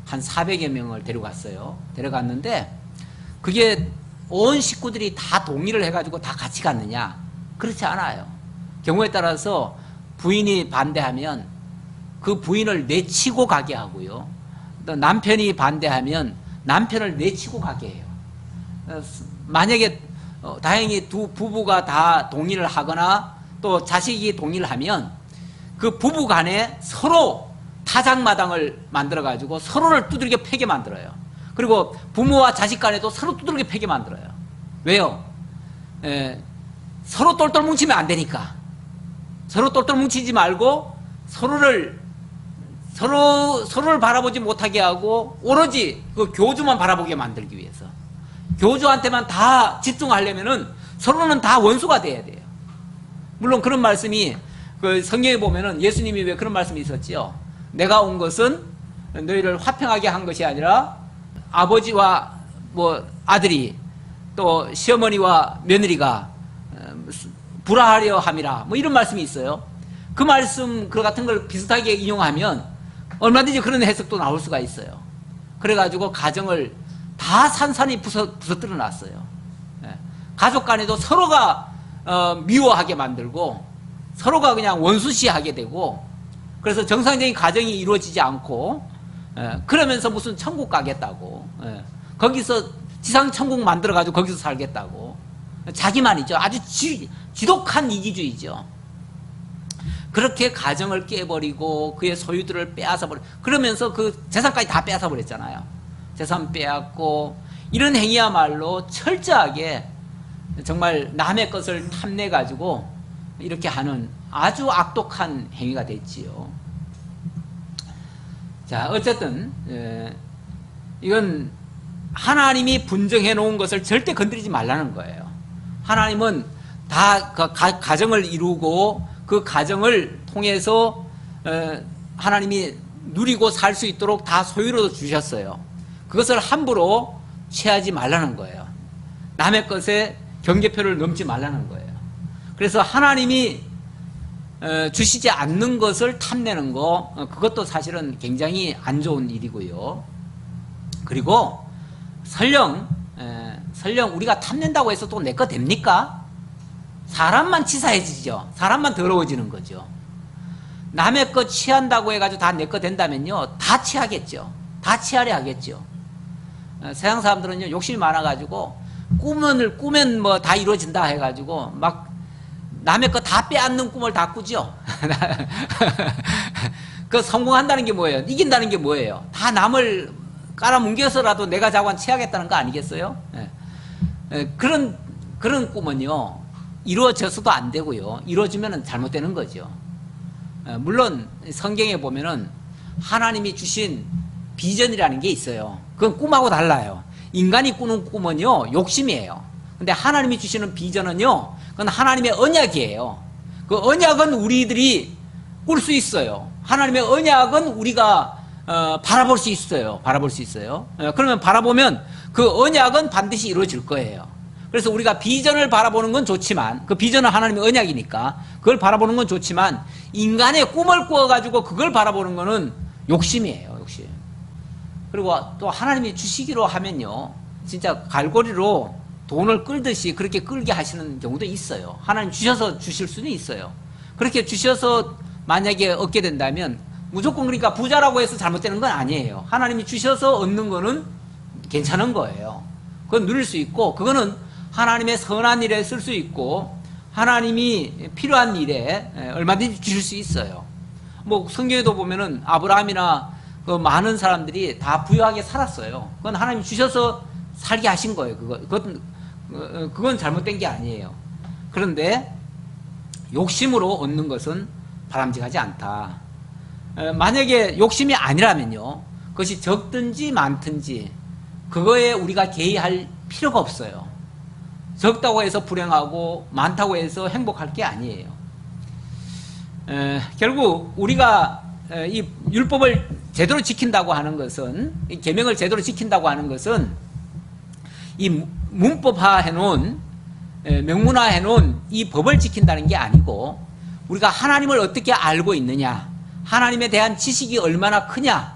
한 400여 명을 데려갔어요. 데려갔는데 그게 온 식구들이 다 동의를 해가지고 다 같이 갔느냐? 그렇지 않아요. 경우에 따라서 부인이 반대하면 그 부인을 내치고 가게 하고요, 또 남편이 반대하면 남편을 내치고 가게 해요. 만약에 다행히 두 부부가 다 동의를 하거나 또 자식이 동의를 하면 그 부부 간에 서로 사장마당을 만들어가지고 서로를 두들겨 패게 만들어요. 그리고 부모와 자식 간에도 서로 두들겨 패게 만들어요. 왜요? 서로 똘똘 뭉치면 안 되니까. 서로 똘똘 뭉치지 말고 서로를 바라보지 못하게 하고 오로지 그 교주만 바라보게 만들기 위해서. 교주한테만 다 집중하려면은 서로는 다 원수가 돼야 돼요. 물론 그런 말씀이 그 성경에 보면은 예수님이 왜 그런 말씀이 있었지요? 내가 온 것은 너희를 화평하게 한 것이 아니라 아버지와 뭐 아들이 또 시어머니와 며느리가 불화하려 함이라 뭐 이런 말씀이 있어요. 그 말씀 그 같은 걸 비슷하게 인용하면 얼마든지 그런 해석도 나올 수가 있어요. 그래가지고 가정을 다 산산이 부서뜨려 놨어요. 가족 간에도 서로가 미워하게 만들고 서로가 그냥 원수시하게 되고 그래서 정상적인 가정이 이루어지지 않고 그러면서 무슨 천국 가겠다고 거기서 지상 천국 만들어가지고 거기서 살겠다고 자기만이죠. 아주 지독한 이기주의죠. 그렇게 가정을 깨버리고 그의 소유들을 빼앗아버려 그러면서 그 재산까지 다 빼앗아버렸잖아요. 재산 빼앗고 이런 행위야말로 철저하게 정말 남의 것을 탐내가지고 이렇게 하는 아주 악독한 행위가 됐지요. 자, 어쨌든 이건 하나님이 분정해 놓은 것을 절대 건드리지 말라는 거예요. 하나님은 다 그 가정을 이루고 그 가정을 통해서 하나님이 누리고 살 수 있도록 다 소유로 주셨어요. 그것을 함부로 취하지 말라는 거예요. 남의 것에 경계표를 넘지 말라는 거예요. 그래서 하나님이 주시지 않는 것을 탐내는 거 그것도 사실은 굉장히 안 좋은 일이고요. 그리고 설령 우리가 탐낸다고 해서 또 내 거 됩니까? 사람만 치사해지죠. 사람만 더러워지는 거죠. 남의 거 취한다고 해가지고 다 내 거 된다면요 다 취하겠죠. 다 취하려 하겠죠. 세상 사람들은요 욕심이 많아가지고 꾸면 뭐 다 이루어진다 해가지고 막 남의 거 다 빼앗는 꿈을 다 꾸죠. 그 성공한다는 게 뭐예요? 이긴다는 게 뭐예요? 다 남을 깔아뭉개서라도 내가 자관 취하겠다는 거 아니겠어요? 그런 꿈은요 이루어져서도 안 되고요. 이루어지면 잘못되는 거죠. 물론 성경에 보면은 하나님이 주신 비전이라는 게 있어요. 그건 꿈하고 달라요. 인간이 꾸는 꿈은요 욕심이에요. 근데 하나님이 주시는 비전은요 그건 하나님의 언약이에요. 그 언약은 우리들이 꿀 수 있어요. 하나님의 언약은 우리가 바라볼 수 있어요. 바라볼 수 있어요. 그러면 바라보면 그 언약은 반드시 이루어질 거예요. 그래서 우리가 비전을 바라보는 건 좋지만 그 비전은 하나님의 언약이니까 그걸 바라보는 건 좋지만 인간의 꿈을 꾸어가지고 그걸 바라보는 거는 욕심이에요. 욕심. 그리고 또 하나님이 주시기로 하면요 진짜 갈고리로 돈을 끌듯이 그렇게 끌게 하시는 경우도 있어요. 하나님 주셔서 주실 수는 있어요. 그렇게 주셔서 만약에 얻게 된다면 무조건 그러니까 부자라고 해서 잘못되는 건 아니에요. 하나님이 주셔서 얻는 거는 괜찮은 거예요. 그건 누릴 수 있고 그거는 하나님의 선한 일에 쓸 수 있고 하나님이 필요한 일에 얼마든지 주실 수 있어요. 뭐 성경에도 보면은 아브라함이나 그 많은 사람들이 다 부유하게 살았어요. 그건 하나님 주셔서 살게 하신 거예요. 그건 잘못된 게 아니에요. 그런데 욕심으로 얻는 것은 바람직하지 않다. 만약에 욕심이 아니라면요, 그것이 적든지 많든지 그거에 우리가 개의할 필요가 없어요. 적다고 해서 불행하고 많다고 해서 행복할 게 아니에요. 결국 우리가 이 율법을 제대로 지킨다고 하는 것은, 이 계명을 제대로 지킨다고 하는 것은 이 문법화해 놓은, 명문화해 놓은 이 법을 지킨다는 게 아니고 우리가 하나님을 어떻게 알고 있느냐, 하나님에 대한 지식이 얼마나 크냐,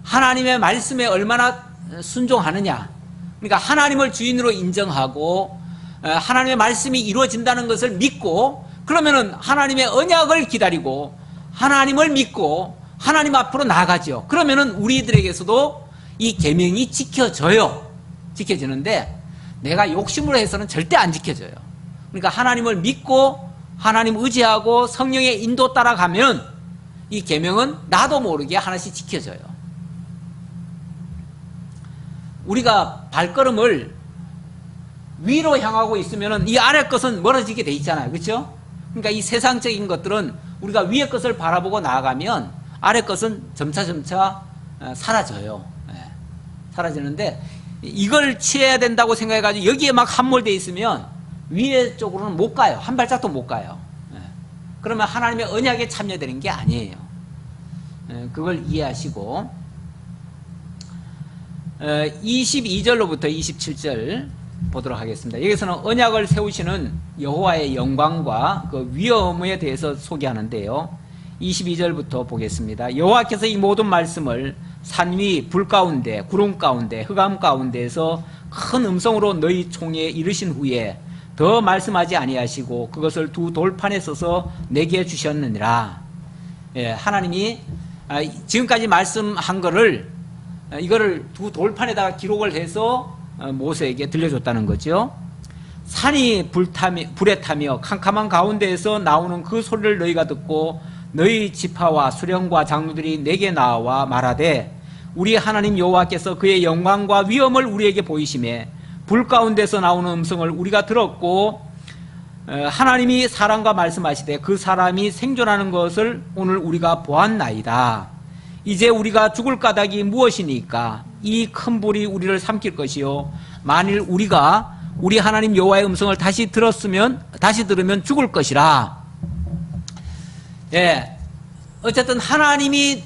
하나님의 말씀에 얼마나 순종하느냐. 그러니까 하나님을 주인으로 인정하고 하나님의 말씀이 이루어진다는 것을 믿고, 그러면은 하나님의 언약을 기다리고 하나님을 믿고 하나님 앞으로 나아가죠. 그러면은 우리들에게서도 이 계명이 지켜져요. 지켜지는데 내가 욕심으로 해서는 절대 안 지켜져요. 그러니까 하나님을 믿고 하나님 의지하고 성령의 인도 따라가면 이 계명은 나도 모르게 하나씩 지켜져요. 우리가 발걸음을 위로 향하고 있으면 이 아래 것은 멀어지게 돼 있잖아요. 그렇죠? 그러니까 이 세상적인 것들은 우리가 위의 것을 바라보고 나아가면 아래 것은 점차 사라져요. 사라지는데 이걸 취해야 된다고 생각해가지고 여기에 막 함몰되어 있으면 위에 쪽으로는 못 가요. 한 발짝도 못 가요. 그러면 하나님의 언약에 참여되는 게 아니에요. 그걸 이해하시고 22절로부터 27절 보도록 하겠습니다. 여기서는 언약을 세우시는 여호와의 영광과 그 위엄에 대해서 소개하는데요. 22절부터 보겠습니다. 여호와께서 이 모든 말씀을 산 위 불 가운데 구름 가운데 흑암 가운데에서 큰 음성으로 너희 총에 이르신 후에 더 말씀하지 아니하시고 그것을 두 돌판에 써서 내게 주셨느니라. 하나님이 지금까지 말씀한 거를 이거를 두 돌판에다가 기록을 해서 모세에게 들려줬다는 거죠. 산이 불에 타며 캄캄한 가운데에서 나오는 그 소리를 너희가 듣고 너희 지파와 수령과 장로들이 내게 나와 말하되 우리 하나님 여호와께서 그의 영광과 위엄을 우리에게 보이시매 불 가운데서 나오는 음성을 우리가 들었고 하나님이 사람과 말씀하시되 그 사람이 생존하는 것을 오늘 우리가 보았나이다. 이제 우리가 죽을 까닭이 무엇이니까 이 큰 불이 우리를 삼킬 것이요 만일 우리가 우리 하나님 여호와의 음성을 다시 들으면 죽을 것이라. 어쨌든 하나님이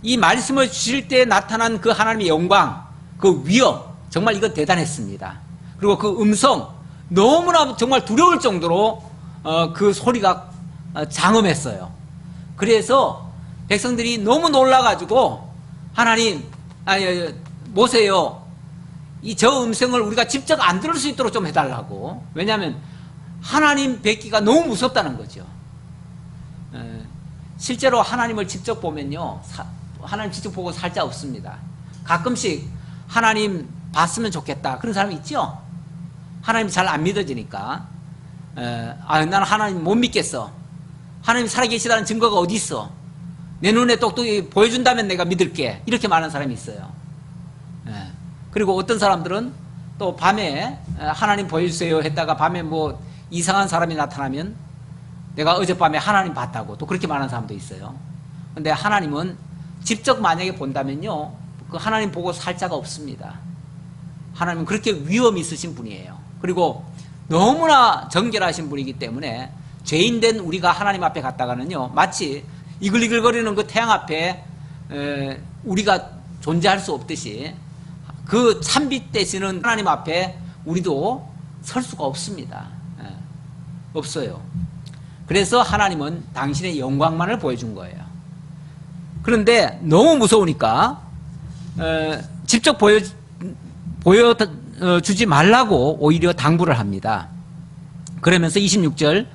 이 말씀을 주실 때 나타난 그 하나님의 영광, 그 위엄, 정말 이거 대단했습니다. 그리고 그 음성, 너무나 정말 두려울 정도로 그 소리가 장엄했어요. 그래서 백성들이 너무 놀라가지고 하나님, 모세요, 저 음성을 우리가 직접 안 들을 수 있도록 좀 해달라고. 왜냐하면 하나님 뵙기가 너무 무섭다는 거죠. 실제로 하나님을 직접 보면요, 하나님 직접 보고 살 자 없습니다. 가끔씩 하나님 봤으면 좋겠다 그런 사람이 있죠. 하나님이 잘 안 믿어지니까 나는 하나님 못 믿겠어. 하나님 살아계시다는 증거가 어디 있어? 내 눈에 똑똑히 보여준다면 내가 믿을게. 이렇게 말하는 사람이 있어요. 그리고 어떤 사람들은 또 밤에 하나님 보여주세요 했다가 밤에 뭐 이상한 사람이 나타나면 내가 어젯밤에 하나님 봤다고 또 그렇게 말하는 사람도 있어요. 근데 하나님은 직접 만약에 본다면요, 그 하나님 보고 살 자가 없습니다. 하나님은 그렇게 위엄이 있으신 분이에요. 그리고 너무나 정결하신 분이기 때문에 죄인된 우리가 하나님 앞에 갔다가는요, 마치 이글이글거리는 그 태양 앞에 우리가 존재할 수 없듯이 그 찬빛 되시는 하나님 앞에 우리도 설 수가 없습니다. 없어요. 그래서 하나님은 당신의 영광만을 보여준 거예요. 그런데 너무 무서우니까 직접 보여주지 말라고 오히려 당부를 합니다. 그러면서 26절,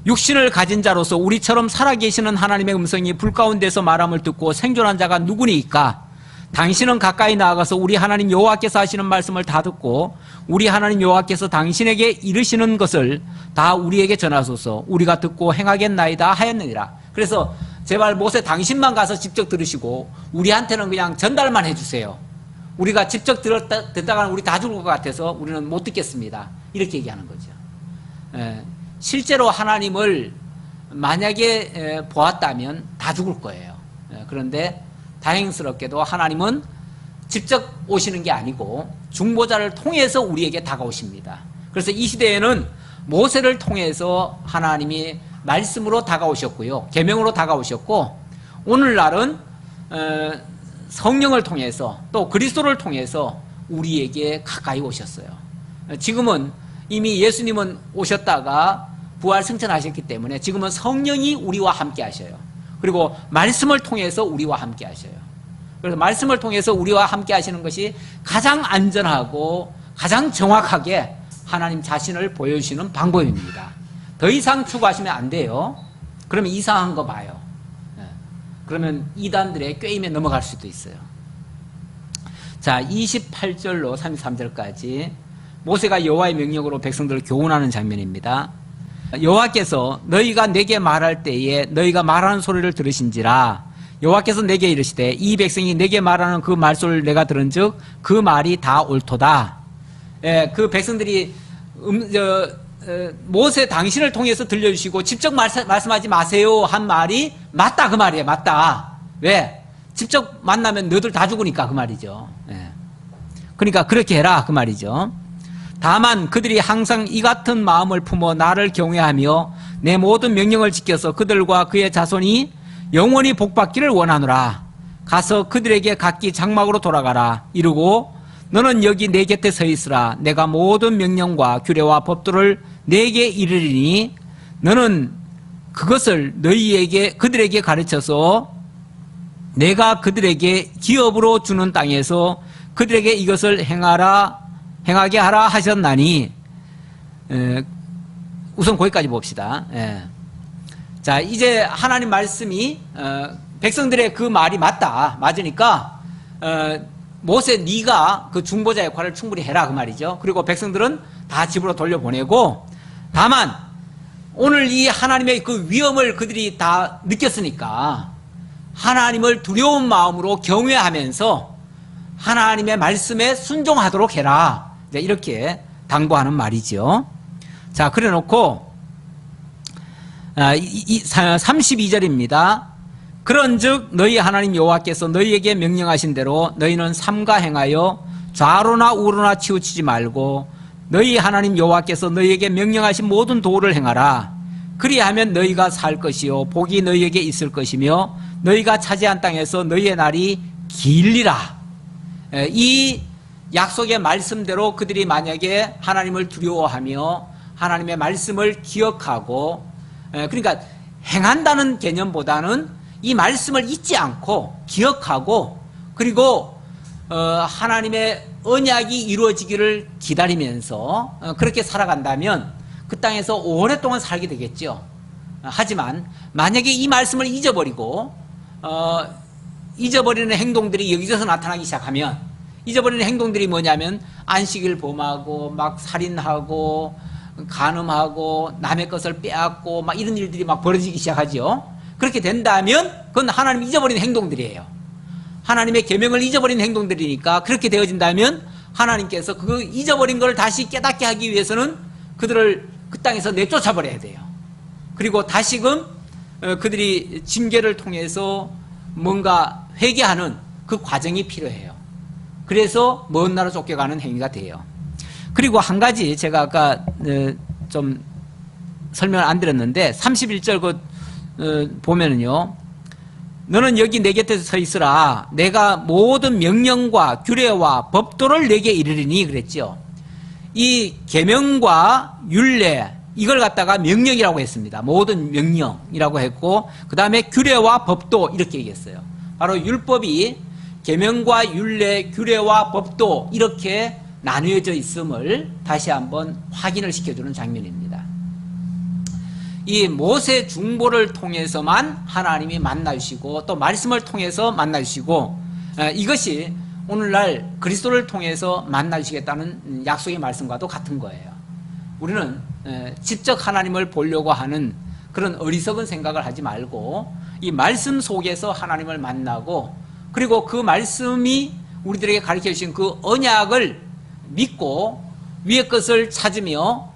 육신을 가진 자로서 우리처럼 살아계시는 하나님의 음성이 불 가운데서 말함을 듣고 생존한 자가 누구니까? 당신은 가까이 나아가서 우리 하나님 여호와께서 하시는 말씀을 다 듣고 우리 하나님 여호와께서 당신에게 이르시는 것을 다 우리에게 전하소서. 우리가 듣고 행하겠나이다 하였느니라. 그래서 제발 모세 당신만 가서 직접 들으시고 우리한테는 그냥 전달만 해주세요. 우리가 직접 듣다가는 우리 다 죽을 것 같아서 우리는 못 듣겠습니다. 이렇게 얘기하는 거죠. 실제로 하나님을 만약에 보았다면 다 죽을 거예요. 그런데 다행스럽게도 하나님은 직접 오시는 게 아니고 중보자를 통해서 우리에게 다가오십니다. 그래서 이 시대에는 모세를 통해서 하나님이 말씀으로 다가오셨고요, 계명으로 다가오셨고, 오늘날은 성령을 통해서 또 그리스도를 통해서 우리에게 가까이 오셨어요. 지금은 이미 예수님은 오셨다가 부활 승천하셨기 때문에 지금은 성령이 우리와 함께 하셔요. 그리고 말씀을 통해서 우리와 함께 하셔요. 그래서 말씀을 통해서 우리와 함께 하시는 것이 가장 안전하고 가장 정확하게 하나님 자신을 보여주시는 방법입니다. 더 이상 추구하시면 안 돼요. 그러면 이상한 거 봐요. 그러면 이단들의 꾀임에 넘어갈 수도 있어요. 자, 28절로 33절까지 모세가 여호와의 명령으로 백성들을 교훈하는 장면입니다. 여호와께서 너희가 내게 말할 때에 너희가 말하는 소리를 들으신지라. 여호와께서 내게 이르시되 이 백성이 내게 말하는 그 말소리를 내가 들은즉 그 말이 다 옳도다. 그 백성들이 모세 당신을 통해서 들려주시고 직접 말씀하지 마세요 한 말이 맞다 그 말이에요. 맞다. 왜? 직접 만나면 너희들 다 죽으니까 그 말이죠. 그러니까 그렇게 해라 그 말이죠. 다만 그들이 항상 이 같은 마음을 품어 나를 경외하며 내 모든 명령을 지켜서 그들과 그의 자손이 영원히 복받기를 원하노라. 가서 그들에게 각기 장막으로 돌아가라. 이르고 너는 여기 내 곁에 서 있으라. 내가 모든 명령과 규례와 법도를 내게 이르리니 너는 그것을 그들에게 가르쳐서 내가 그들에게 기업으로 주는 땅에서 그들에게 이것을 행하게 하라 하셨나니. 우선 거기까지 봅시다. 자, 이제 하나님 말씀이 백성들의 그 말이 맞으니까 모세 네가 그 중보자 역할을 충분히 해라 그 말이죠. 그리고 백성들은 다 집으로 돌려보내고, 다만 오늘 이 하나님의 그 위엄을 그들이 다 느꼈으니까 하나님을 두려운 마음으로 경외하면서 하나님의 말씀에 순종하도록 해라. 이렇게 당부하는 말이죠. 자, 그래 놓고 32절입니다. 그런즉 너희 하나님 여호와께서 너희에게 명령하신 대로 너희는 삼가 행하여 좌로나 우로나 치우치지 말고 너희 하나님 여호와께서 너희에게 명령하신 모든 도를 행하라. 그리하면 너희가 살 것이요 복이 너희에게 있을 것이며 너희가 차지한 땅에서 너희의 날이 길리라. 이 약속의 말씀대로 그들이 만약에 하나님을 두려워하며 하나님의 말씀을 기억하고, 그러니까 행한다는 개념보다는 이 말씀을 잊지 않고 기억하고, 그리고 하나님의 언약이 이루어지기를 기다리면서 그렇게 살아간다면 그 땅에서 오랫동안 살게 되겠죠. 하지만 만약에 이 말씀을 잊어버리고 잊어버리는 행동들이 여기저기서 나타나기 시작하면, 잊어버리는 행동들이 뭐냐면 안식일 범하고 막 살인하고 간음하고 남의 것을 빼앗고 막 이런 일들이 막 벌어지기 시작하죠. 그렇게 된다면 그건 하나님 잊어버린 행동들이에요. 하나님의 계명을 잊어버린 행동들이니까, 그렇게 되어진다면 하나님께서 그 잊어버린 걸 다시 깨닫게 하기 위해서는 그들을 그 땅에서 내쫓아버려야 돼요. 그리고 다시금 그들이 징계를 통해서 뭔가 회개하는 그 과정이 필요해요. 그래서 먼 나라 쫓겨가는 행위가 돼요. 그리고 한 가지 제가 아까 좀 설명을 안 드렸는데 31절 보면은요, 너는 여기 내 곁에 서 있으라. 내가 모든 명령과 규례와 법도를 내게 이르리니 그랬죠. 이 계명과 율례, 이걸 갖다가 명령이라고 했습니다. 모든 명령이라고 했고, 그 다음에 규례와 법도 이렇게 얘기했어요. 바로 율법이 계명과 율례, 규례와 법도 이렇게 나누어져 있음을 다시 한번 확인을 시켜주는 장면입니다. 이 모세 중보를 통해서만 하나님이 만나주시고 또 말씀을 통해서 만나주시고, 이것이 오늘날 그리스도를 통해서 만나주시겠다는 약속의 말씀과도 같은 거예요. 우리는 직접 하나님을 보려고 하는 그런 어리석은 생각을 하지 말고 이 말씀 속에서 하나님을 만나고, 그리고 그 말씀이 우리들에게 가르쳐 주신 그 언약을 믿고 위의 것을 찾으며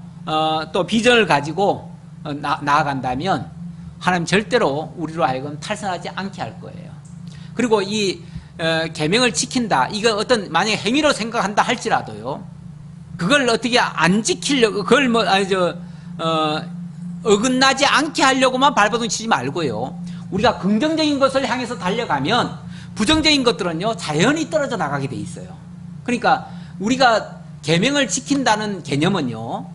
또 비전을 가지고 나아간다면 하나님 절대로 우리로 하여금 탈선하지 않게 할 거예요. 그리고 이 계명을 지킨다, 이거 어떤 만약에 행위로 생각한다 할지라도요, 그걸 어떻게 안 지키려고, 그걸 어긋나지 않게 하려고만 발버둥 치지 말고요, 우리가 긍정적인 것을 향해서 달려가면 부정적인 것들은요 자연히 떨어져 나가게 돼 있어요. 그러니까 우리가 계명을 지킨다는 개념은요,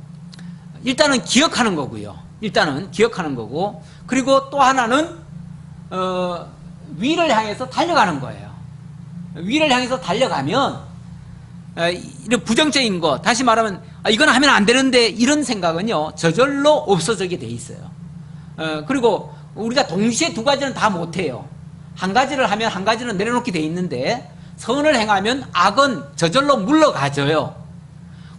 일단은 기억하는 거고요. 일단은 기억하는 거고, 그리고 또 하나는 위를 향해서 달려가는 거예요. 위를 향해서 달려가면 이런 부정적인 거, 다시 말하면 이건 하면 안 되는데 이런 생각은요 저절로 없어지게 돼 있어요. 그리고 우리가 동시에 두 가지는 다 못해요. 한 가지를 하면 한 가지는 내려놓게 돼 있는데, 선을 행하면 악은 저절로 물러가져요.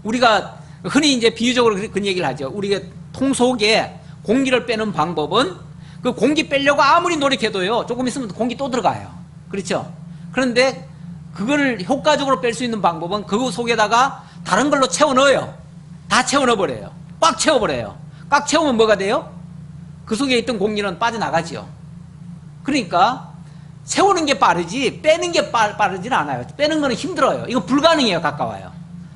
우리가 흔히 이제 비유적으로 그런 얘기를 하죠. 우리가 통 속에 공기를 빼는 방법은 그 공기 빼려고 아무리 노력해도요, 조금 있으면 공기 또 들어가요. 그렇죠? 그런데 그걸 효과적으로 뺄 수 있는 방법은 그 속에다가 다른 걸로 채워 넣어요. 다 채워 넣어버려요. 꽉 채워버려요. 꽉 채우면 뭐가 돼요? 그 속에 있던 공기는 빠져나가지요. 그러니까 채우는 게 빠르지 빼는 게 빠르지는 않아요. 빼는 거는 힘들어요. 이거 불가능해요. 가까워요.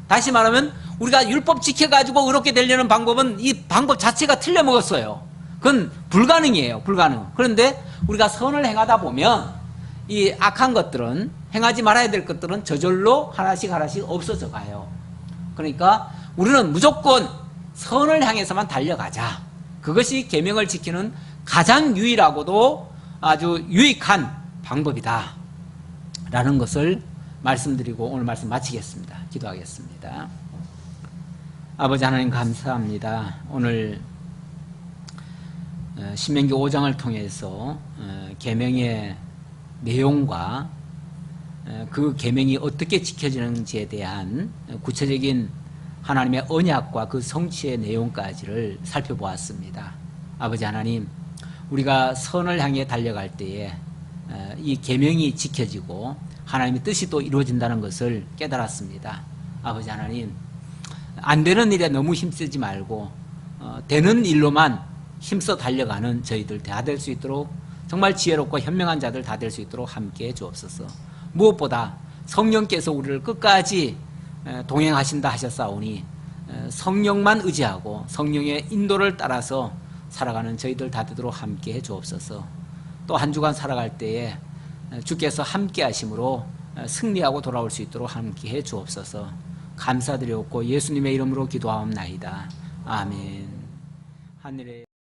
다시 말하면 우리가 율법 지켜가지고 의롭게 되려는 방법은 이 방법 자체가 틀려먹었어요. 그건 불가능이에요. 불가능. 그런데 우리가 선을 행하다 보면 이 악한 것들은, 행하지 말아야 될 것들은 저절로 하나씩 하나씩 없어져 가요. 그러니까 우리는 무조건 선을 향해서만 달려가자. 그것이 계명을 지키는 가장 유일하고도 아주 유익한 방법이다 라는 것을 말씀드리고 오늘 말씀 마치겠습니다. 기도하겠습니다. 아버지 하나님 감사합니다. 오늘 신명기 5장을 통해서 계명의 내용과 그 계명이 어떻게 지켜지는지에 대한 구체적인 하나님의 언약과 그 성취의 내용까지를 살펴보았습니다. 아버지 하나님, 우리가 선을 향해 달려갈 때에 이 계명이 지켜지고 하나님의 뜻이 또 이루어진다는 것을 깨달았습니다. 아버지 하나님, 안 되는 일에 너무 힘쓰지 말고 되는 일로만 힘써 달려가는 저희들 다 될 수 있도록, 정말 지혜롭고 현명한 자들 다 될 수 있도록 함께해 주옵소서. 무엇보다 성령께서 우리를 끝까지 동행하신다 하셨사오니 성령만 의지하고 성령의 인도를 따라서 살아가는 저희들 다 되도록 함께해 주옵소서. 또 한 주간 살아갈 때에 주께서 함께 하심으로 승리하고 돌아올 수 있도록 함께해 주옵소서. 감사드렸고 예수님의 이름으로 기도하옵나이다. 아멘. 하늘에